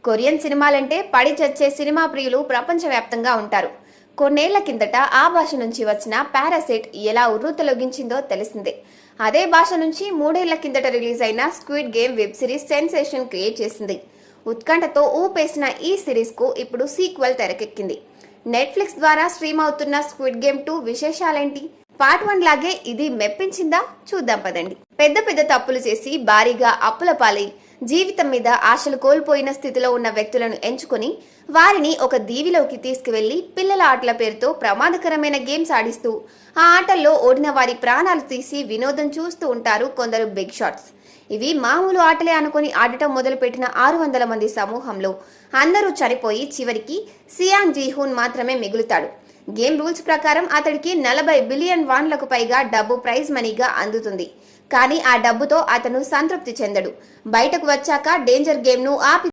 Korean సినిమాలంటే పడి చచ్చే సినిమా ప్రియులు ప్రపంచవ్యాప్తంగా ఉంటారు. కొన్నేళ్ల కిందట ఆ భాష నుంచి వచ్చిన పారాసైట్ ఎలా ఉర్రూతలొగించిందో తెలిసిందే. అదే భాష నుంచి 3 ఏళ్ల కిందట రిలీజ్ అయిన squid game web series sensation create చేసింది. ఉత్కంఠతో ఊపేసిన ఈ సిరీస్ కు ఇప్పుడు సీక్వెల్ తెరకెక్కింది. నెట్ఫ్లిక్స్ ద్వారా స్ట్రీమ్ అవుతున్న స్క్విడ్ గేమ్ 2 విశేషాలేంటి? పార్ట్ 1 లాగే ఇది మెప్పించిందా? చూద్దాం పదండి. పెద్ద పెద్ద తప్పులు చేసి భారీగా అప్పుల పాలై జీవితం మీద ఆశలు కోల్పోయిన స్థితిలో ఉన్న వ్యక్తులను ఎంచుకొని వారిని ఒక దీవిలోకి తీసుకువెళ్లి పిల్లల ఆటల పేరుతో ప్రమాదకరమైన గేమ్స్ ఆడిస్తూ ఆ ఆటల్లో ఓడిన వారి ప్రాణాలు తీసి వినోదం చూస్తూ ఉంటారు కొందరు బిగ్ షాట్స్. ఇవి మామూలు ఆటలే అనుకుని ఆడటం మొదలుపెట్టిన 600 మంది సమూహంలో అందరూ చనిపోయి చివరికి సియాంగ్ జీహూన్ మాత్రమే మిగులుతాడు. గేమ్ రూల్స్ ప్రకారం అతడికి 40 బిలియన్ వాన్లకు పైగా డబ్బు ప్రైజ్ మనీగా అందుతుంది. కానీ ఆ డబ్బుతో అతను సంతృప్తి చెందడు. బయటకు వచ్చాక డేంజర్ గేమ్ ను ఆపి